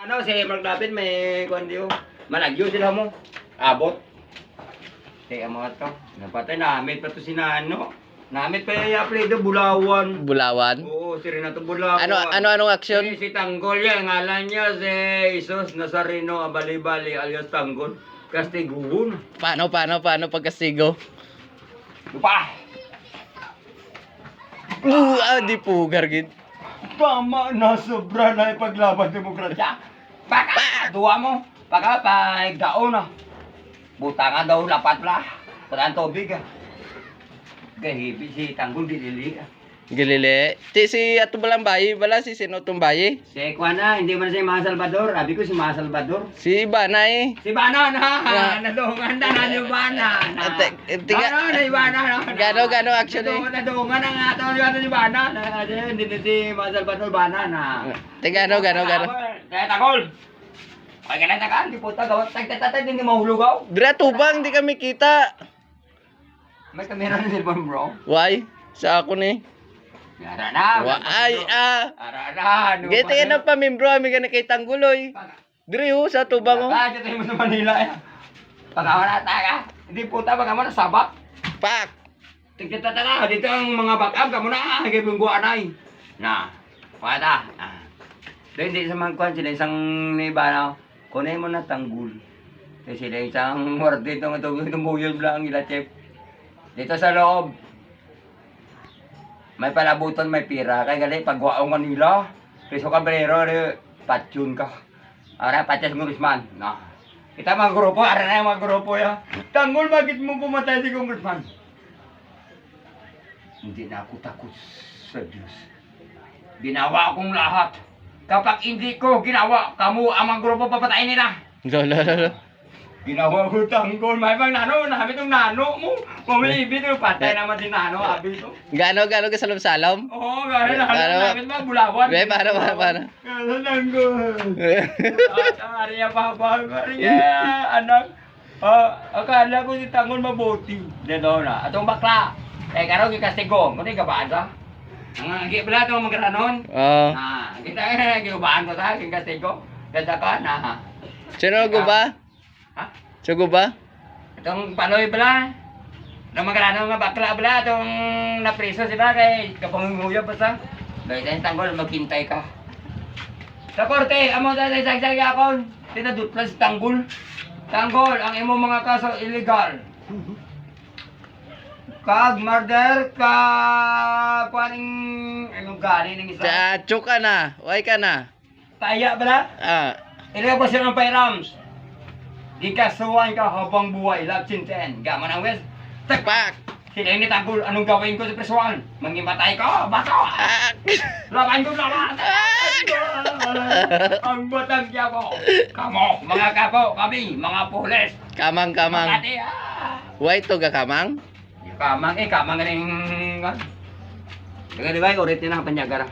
Ano, si Mark David may kundi malagyo sila mo. Abot. Kaya mga to. Napatay namit pa to si Nano. Namit pa yung apelido Bulawan. Bulawan. Oo, si Renato Bulawan. Anong aksyon? Si Tanggol yan, ngalan niya si Jesus Nazareno Abalibali alias Tanggol. Kastiguhon. Paano pagkasigo? Lupa! Di pugar gid. Tama na, sobra na ipaglaban demokrasya. Baka, duwa mo. Baka, paigdaon na. Buta nga daw, lapat la. Parang tubig ah. Gahibi si Tanggol Gilili ah. Gilili. Si ato balang bayi, bala si sino tong bayi? Si Ekwana, hindi man si Mga Salvador. Sabi ko si Mga Salvador. Si Banay. Si Bana na, nadungan na ni Bana na. Ano na Bana na. Gano actually? Nadungan na nga ito ni Bana na. Hindi na si Mga Salvador Bana na. Gano. Kaya Tanggol. Ay ka na takaan, di puta gawat. Tagtatay din ni mahulugaw. Dira tubang di kami kita. May kamera na cellphone bro. Why? Sa ako ni. Ara na. Ara na. Gete na pa membro ami ka kay Tangguloy. Diri ho sa tubang ho. Dito tayo mo sa Manila eh. Pagawa na taga. Hindi puta bagaw na sabak. Pak. Tigtatata dito ang mga backup kamo na kay bungguan ay. Na. Pata. Dahil hindi sa mangkuan sila isang niba kunay mo na Tanggol. Kasi sila isang morde itong buyol lang ila chef. Dito sa loob. May palabuton, may pira. Kaya gali, pagwaong Manila. Piso Cabrero, patsyun ka. Ara, patyas Congressman. No. Kita mga grupo, ara na yung mga grupo ya. Tanggol, bakit mo pumatay si Congressman? Hindi na ako takot sa Diyos. Ginawa kong lahat. Kapag hindi ko ginawa, kamu ang mga grupo papatayin nila. Lolo. Ginawa ko Tanggol. May bang nano, namin itong nano mo. Mamilibit yung patay naman si nano, abi ito. Gano ka salom-salom? Oo, gano'n namin mga Bulawan. Be, para. Gano'n Tanggol. Ariya papa, Ariya, anak. Akala ko si Tanggol mabuti. Dito na. Atong bakla. Karo kikastigong. Kung di kabaan ka? Ang gibla itong magkaranon. Oo. Kita gibaan ko sa kikastigong. Ganda ka na. Sino guba? Ha? Sugo ba? Itong paloy bala. Itong magkaranon nga bakla bala. Itong napriso sila kay kapangunguya pa sa. Dahil tayong Tanggol, maghintay ka. Sa korte, amo tayo sagsagi ako. Tinadutla si Tanggol. Tanggol, ang imo mga kaso illegal. Kag murder, kuaning anong gali ng isa. Chacho ka na. Why ka na? Taya bala? Iliga pa siya ng pairams. Di kasuhan ka habang buhay, labsinten. Gaman ang wes. Pak. Sila ni Tanggol, anong gawin ko sa presuan? Mangimatay ko, bato! Laban ko laban! Ang batagya ko! Kamo, mga kapo, kami, mga pulis! Kamang. Makati, Why to ga kamang? Kamang rin. Di ba, ulit din ang panyagara.